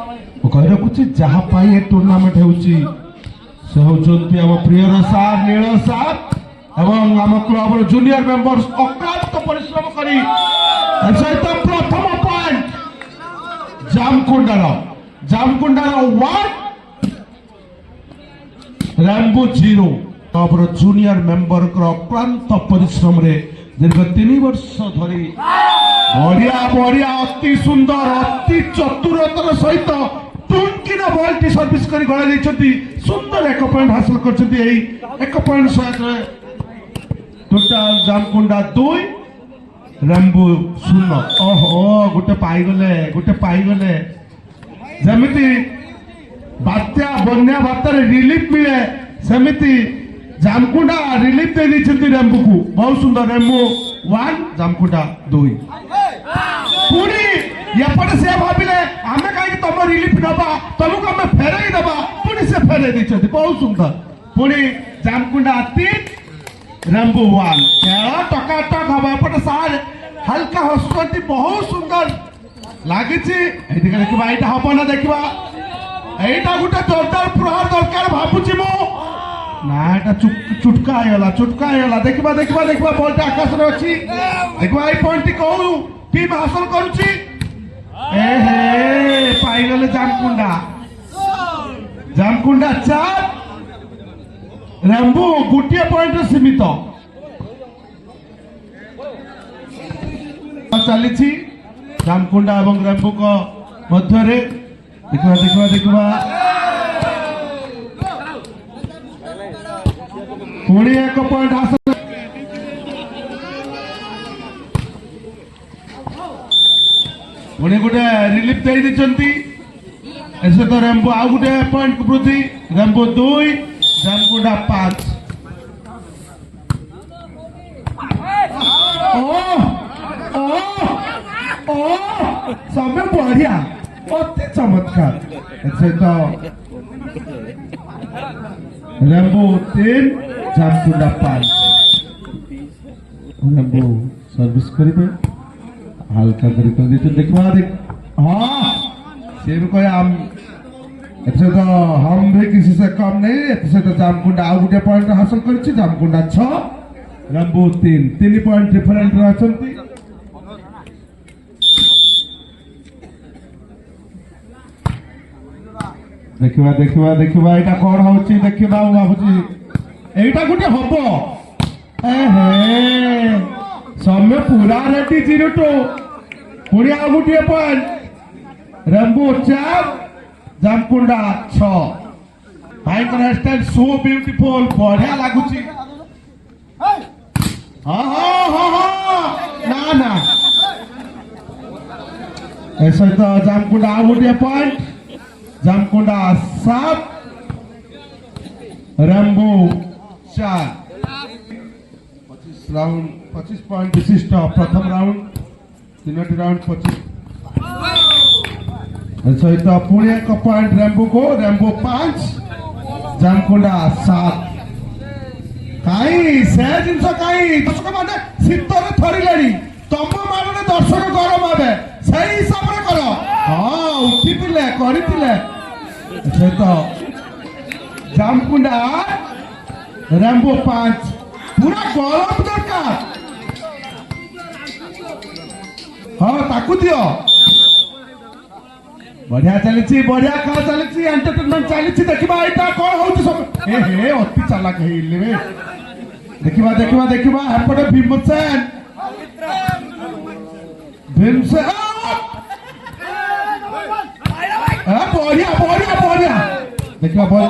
कही रखुची जहाँ पाई ए टूर्नामेंट होउची से होचंती हम प्रियर सार नील सार एवं आम क्लब जूनियर मेंबर्स अक्लांत परिश्रम करी सहित प्रथम पॉइंट जामकुंडार 1 रैम्बो 0 क्लब जूनियर मेंबर अक्लांत परिश्रम रे दीर्घ 3 वर्ष धरी बढ़िया बढ़िया अति सुंदर अति चतुरतार सहित टुनकिना बॉल टी सर्विस करी गला देछथि सुंदर 1 पॉइंट हासिल करछथि एई 1 पॉइंट सहित टोटल जामकुंडा 2 रैम्बो 0 ओहो गुटे पाई गले जमिति बात्या बन्या बात्यारे रिलीफ मिले सेमिति जामकुंडा रिलीफ दे दिछथि रैम्बो को बहुत सुंदर रैम्बो 1 जामकुंडा 2 पूरी एपटे से भाविले आमे काई तुम रिलीफ नबा तुमको आमे फेरई दबा पुणी से फेरई दिछथि बहुत सुंदर पुणी जामकुंडा 3 रैम्बो 1 खेल टकाटक हवा एपटे सार हल्का हसुती बहुत सुंदर लागिछि एठी देखबा एटा हबो ना देखबा एटा गुटे जोरदार प्रहार दरकार भाबुछि मो ना एटा चुटका आयला देखबा बॉल आकाश रे अछि देखबा ए पॉइंट कहू टीम हासिल करूछि ए हे पाई गले जामकुंडा 4 रैम्बो गुटिया पॉइंट सीमित चली जामकुंडा एवं रैम्बो को मध्य रे देखबा पुणी 1 पॉइंट हासिल पुणी गोटे रिलीफ दे दिछंती ऐसे तो रैम्बो आ गोटे पॉइंट वृद्धि रैम्बो 2 जामकुंडा 5 समय बढ़िया अति चमत्कार ऐसे तो रैम्बो 3 जामकुंडा 5 रैम्बो सर्विस करिबे हल्का करी कर दी देखवा देख हाँ से भी कोई हम ऐसे तो हम भी किसी से कम नहीं ऐसे तो जामकुंडा आउ गोटे पॉइंट हासिल करछि जामकुंडा 6 रैम्बो 3 पॉइंट डिफरेंट रहछंती देखिबा एटा कोन होछि देखिबा भाबुछि एटा गुटे हबो ए हे समय पूरा रेडी 0-2 पुणी आ गुटे पॉइंट रैम्बो 4 जामकुंडा 6 भाई का स्टाइल सो ब्यूटीफुल बढ़िया लागुछि ना ऐसा तो जामकुंडा आ गुटे पॉइंट जामकुंडा 7 रैम्बो 4 25 पॉइंट विशिष्ट प्रथम राउंड 3 राउंड 25 सहित पुणी 1 पॉइंट रैम्बो को रैम्बो 5 जामकुंडा 7 कहीं से जिनस कहीं दर्शक माने शीतर थरिलेनी तुम माने दर्शक गरम हे सही हिसाब रे करो हाँ उठितिले करितिले सहित जामकुंडा रैम्बो 5 पूरा गरम दरकार हाँ ताकू दियो बढ़िया चली बढ़िया खेल चली एंटरटेनमेंट चली देखा यहाँ कौन हो सब ए अति चालाक देखा एपटे भीमसेन बढ़िया बढ़िया बढ़िया देखा बहुत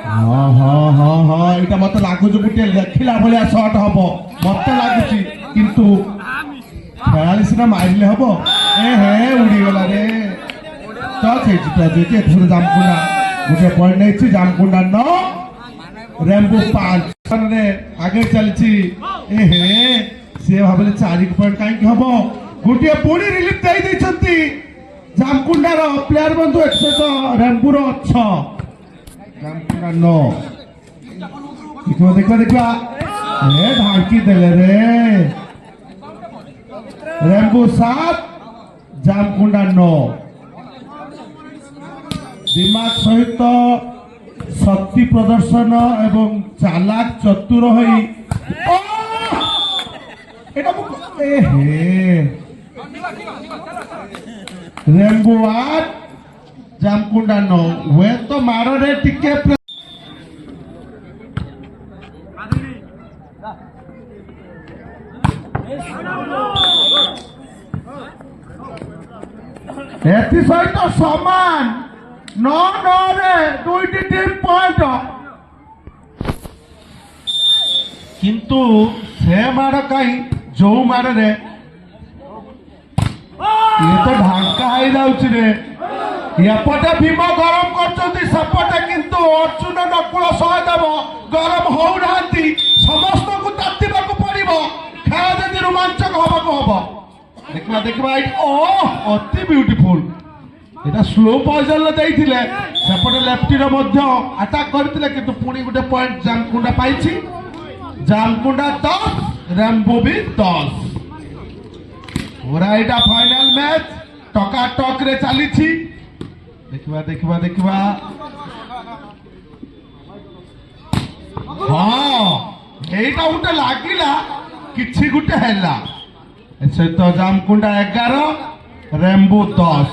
हाँ यहाँ मत लगुच गोटे देखला भाया सर्ट हम मत लगुच किंतु खेलाड़ी सीना मारिले हम हे उड़ीगला रे टच है जामकुंडा गोटे पॉइंट नहीं जामकुंडा 9 रैम्बो 5 आगे चलती सी भाव 4 पॉइंट कहीं हम गोटे पुणी रिलीफ दे जामकुंडार प्लेयर बंधु रैम्बोर 6 जामकुंडा 9 देखा ढांकी देले रे रैम्बो 7 ଜାମକୁଣ୍ଡା 9 ଦିମାଗ ସହିତ ଶକ୍ତି ପ୍ରଦର୍ଶନ ଏବଂ ଚାଲାକ ଚତୁର ହୋଇ ରେମ୍ବୋ 8 ଜାମକୁଣ୍ଡା 9 ହୁଏତ ମାରରେ ଟିକେ ଏଥି ସହିତ ସମାନ 9-9 ରେ ଦୁଇଟି ଟିମ୍ ପଏଣ୍ଟ କିନ୍ତୁ ସେ ମାଡ଼ କାହିଁ ଯୋଉ ମାଡ଼ରେ ଇଏ ତ ଢାଙ୍କା ହେଇଯାଉଛି ରେ ଏପଟେ ଭୀମ ଗରମ କରୁଛନ୍ତି ସେପଟେ କିନ୍ତୁ ଅର୍ଜୁନ ନକୁଳ ସହଦେବ ଗରମ ହଉନାହାନ୍ତି ସମସ୍ତଙ୍କୁ ତାତିବାକୁ ପଡିବ ଖେଳ ଯଦି ରୋମାଞ୍ଚକ ହବାକୁ ହବ ଦେଖିବା ଅତି ବ୍ୟୁଟିଫୁଲ এটা স্লো পয়জন ଦେଇଥିଲେ ସେପଟେ ଲେଫ୍ଟିର ମଧ୍ୟ ଆଟାକ୍ କରିଥିଲେ କିନ୍ତୁ ପୁଣି ଗୋଟେ ପଏଣ୍ଟ ଜାମକୁଣ୍ଡା ପାଇଛି ଜାମକୁଣ୍ଡା 10 ରେମ୍ବୋ ବି 10 ପୁରା ଏଇଟା ଫାଇନାଲ ମ୍ୟାଚ୍ ଟକାଟକ ରେ ଚାଲିଛି ଦେଖିବା ହଁ ଏଇଟା ଗୋଟେ ଲାଗିଲା କିଛି ଗୋଟେ ହେଲା ଏସହିତ ଜାମକୁଣ୍ଡା 11 ରେମ୍ବୋ 10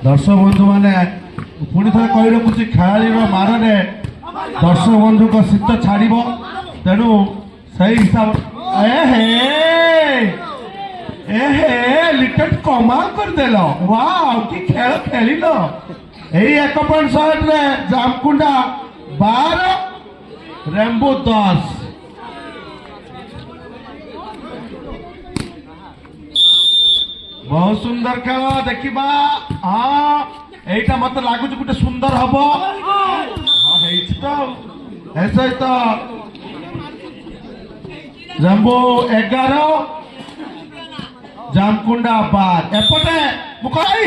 दर्शक बंधु मैंने पुणी थे कही रखुची खेलाड़ी मारे दर्शक बंधु को शीत छाड़ तेणु से हिसाब लिटेड कमाल करदेल वाह कि खेल खेल यही 1 पॉइंट शॉट रे जामकुंडा 12 रेम्बो 10 बहुत सुंदर खेल देखा हाँ यहीटा मत लगुच गोटे सुंदर हम तो रेम्बो 11 जामकुंडा 12 एपटे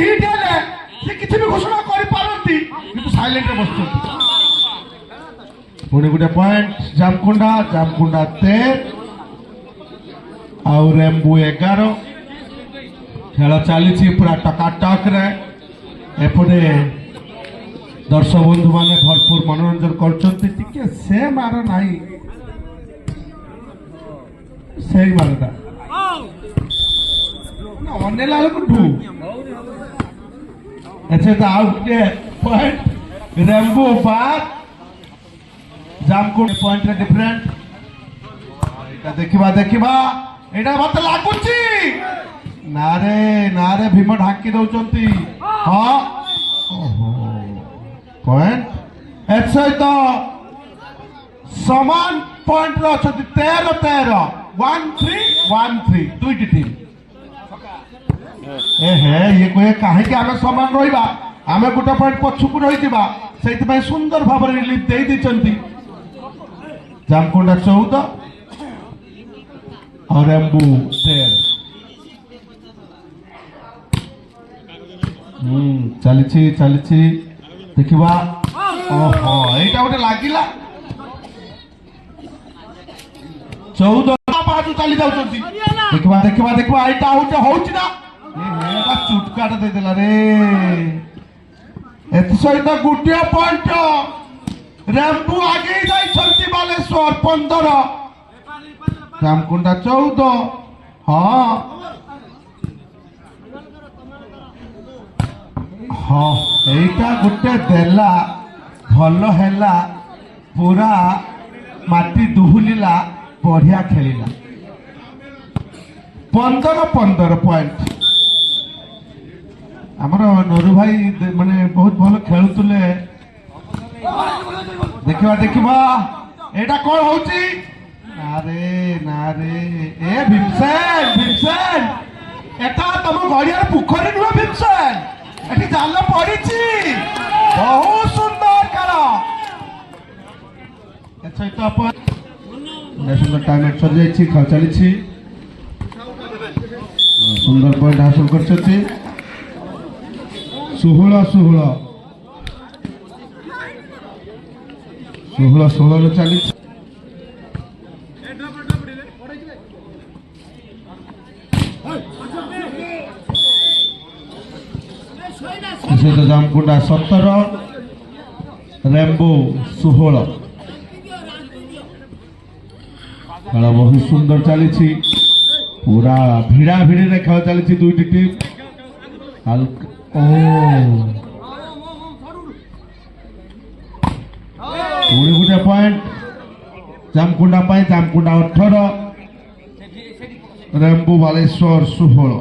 हिट हेले से किसी भी घोषणा करती साइलेंट बस पुणी गोटे पॉइंट जामकुंडा 13 आउ रेम्बो 11 खेल चली पूरा टकाटक रे एपटे दर्शक बंधु मैंने भरपूर मनोरंजन कर से मार ना से मारटा अनेला ढू अच्छा गोटे पॉइंट रेम्बो 12 जामकुंड पॉइंट डिफरेंट देखा एटा मत लगुची नारे भीम ढाकी दौरान हाँ पॉइंट सहित समान पॉइंट अच्छा 13-13 1-3 दुईटी टीम ये कहे कहीं आम समान रहा आम गोटे पॉइंट पछकू रही से सुंदर भाव रिलीफ दे जामकुंडा 14 और रेम्बो 13 चली देखा ओहो यहीटा गोटे लगिला 14 बाजू चली जाऊँ देखा यहीटा ना चुटकाटा देदेला रे सहित गोटे पॉइंट रेम्बो आगे बालेश्वर 15 जामकुंडा 14 हाँ हाँ यहीटा गोटे देला भल है पूरा माटी दुहुलिला बढ़िया खेलिला 15 पॉइंट आमर नरू भाई माने बहुत भल खेलुले देखा एटा कौन होची नारे ए भीमसेन एटा तुम गड़िया पोखरी नुह भीमसेन एटी जाल पड़ी बहुत सुंदर खेल सुंदर टाइम सर खेल चली सुंदर पॉइंट हासिल कर 16 चली ସହିତ ଜାମକୁଣ୍ଡା 17 ରେମ୍ବୋ 16। ଖେଳ ବହୁତ ସୁନ୍ଦର ଚାଲିଛି, ପୁରା ଭିଡ଼ା ଭିଡ଼ିରେ ଖେଳ ଚାଲିଛି ଦୁଇଟି ଟିମ୍। ପୁଣି ଗୋଟେ ପଏଣ୍ଟ ଜାମକୁଣ୍ଡା ପାଇଁ। ଜାମକୁଣ୍ଡା 18 ରେମ୍ବୋ ବାଲେଶ୍ୱର 16।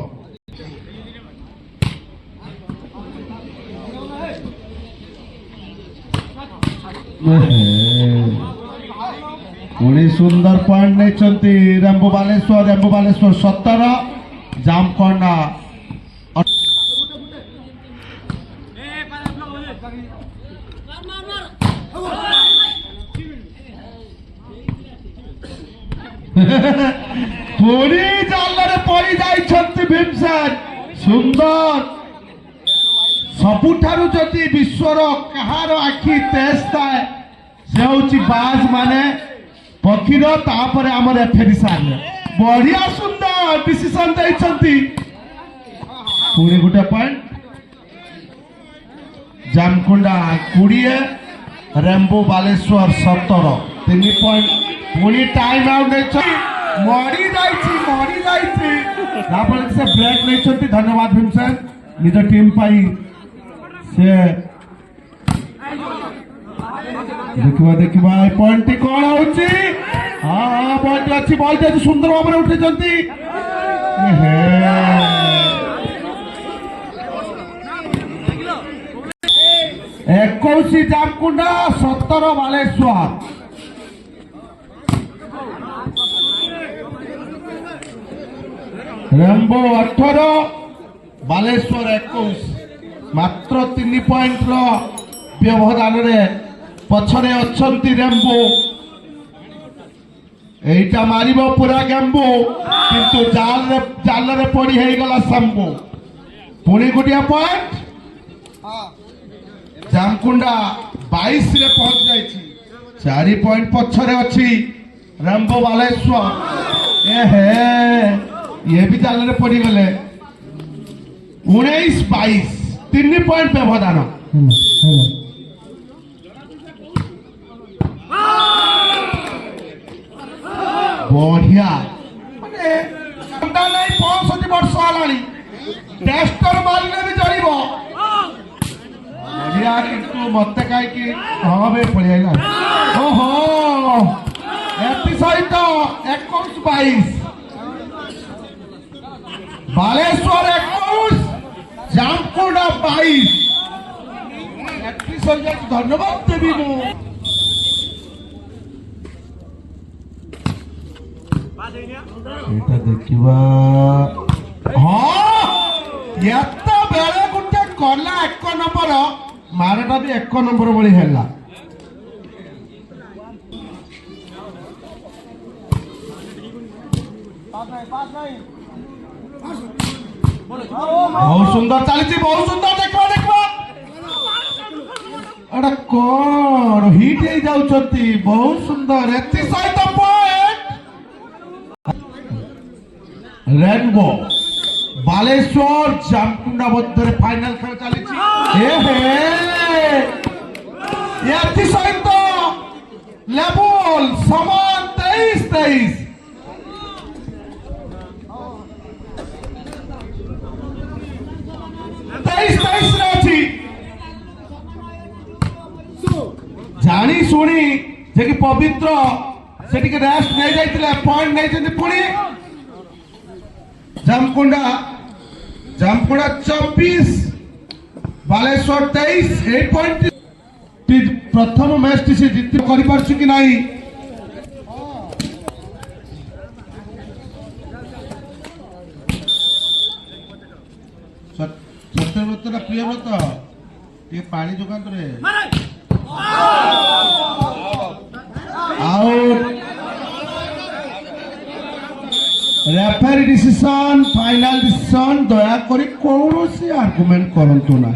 ପୁଣି ସୁନ୍ଦର ପଏଣ୍ଟ ନେଇଛନ୍ତି ରେମ୍ବୋ ବାଲେଶ୍ୱର। ରେମ୍ବୋ ବାଲେଶ୍ୱର 17 ଜାମକୁଣ୍ଡା 18। ପୁଣି ଜାଲରେ ପଡ଼ି ଯାଇଛନ୍ତି ଭୀମସେନ। ସୁନ୍ଦର। ସବୁଠାରୁ ଯଦି ବିଶ୍ୱର କାହାର ଆଖି ତେଜ ଥାଏ ସେ ହେଉଛି ବାଜ ମାନେ ପକ୍ଷୀର, ତାପରେ ଆମର ଏଫେରି ସାର୍। ବଢିଆ ସୁନ୍ଦର ଡିସିସନ ଦେଇଛନ୍ତି। ପୁଣି ଗୋଟେ ପଏଣ୍ଟ ଜାମକୁଣ୍ଡା 20 ରେମ୍ବୋ ବାଲେଶ୍ୱର 17। 3 ପଏଣ୍ଟ। ପୁଣି ଟାଇମ ଆଉଟ ନେଇଛନ୍ତି। ମରି ଯାଇଛି ଯାହାଫଳରେ ସେ ବ୍ରେକ୍ ନେଇଛନ୍ତି। ଧନ୍ୟବାଦ ଭୀମସେନ ନିଜ ଟିମ୍ ପାଇଁ। ସେ ଦେଖିବା ଏ ପଏଣ୍ଟଟି କଣ ହଉଛି। ହଁ ବଲ୍ ଅଛି ସୁନ୍ଦର ଭାବରେ ଉଠେଇଛନ୍ତି। 21 ଜାମକୁଣ୍ଡା 17 ବାଲେଶ୍ୱର। ରେମ୍ବୋ 18 ବାଲେଶ୍ୱର 21। ମାତ୍ର 3 ପଏଣ୍ଟର ବ୍ୟବଧାନରେ ପଛରେ ଅଛନ୍ତି ରେମ୍ବୋ। এইটা মারিব পুরা গেম্বু, কিন্তু জালরে পড়ি হয়েগলা সাম্বু। পুଣି গোটিয়া পয়েন্ট জামকুন্ডা 22 রে পৌঁছ যাইছি। 4 পয়েন্ট পছরে অছি রেম্বো বালেশ্বর। ইয়ে বি জালরে পড়ি গলে। 19-22 3 পয়েন্ট ব্যবধান। বঢ়িয়া মানে ঠান্ডা নাই 65 বর্ষ হলানি টেস্টর মারিলে বি চলিব। বঢ়িয়া কিন্তু মতে কাইকি হবে পড়ি আইলা। ওহো এতি সহিত 21-22 বালেশ্বর 21 জামকুন্ডা 22। এতি সহিত ধন্যবাদ দেবি মু। এটা দেখিবা এত বেড়ে গোটে কলা 1 নম্বর মারটা বি 1 নম্বর ভଳି ହେଲା। ବହୁତ ସୁନ୍ଦର ଚାଲିଛି, ବହୁତ ସୁନ୍ଦର। ଦେଖିବା ଏଟା କଣ ହିଟ୍ ହେଇ ଯାଉଛନ୍ତି। ବହୁତ ସୁନ୍ଦର। ଏଥି ସହିତ রেনবো বালেশ্বর জামকুন্ডা মধ্যে ফাইনাল খেলা চালিছি। এথি সহিত লেভেল সমান 23-23। জানি শুনি যে কি পবিত্র সেটিকে রেস্ট নেই যাইছিলে পয়েন্ট নেইছেন। পুଣି জামকুন্ডা 24 বালেশ্বর 23। 8 পয়েন্ট প্রথম ম্যাচটি সে জিতি করি পারছে কি নাই। সত্যব্রত না প্রিয়ব্রত টিকে পানি যোগান্ত রে। Out. Referee decision final decision. দয়া করে কৌশি আর্গুমেন্ট করন্তু না।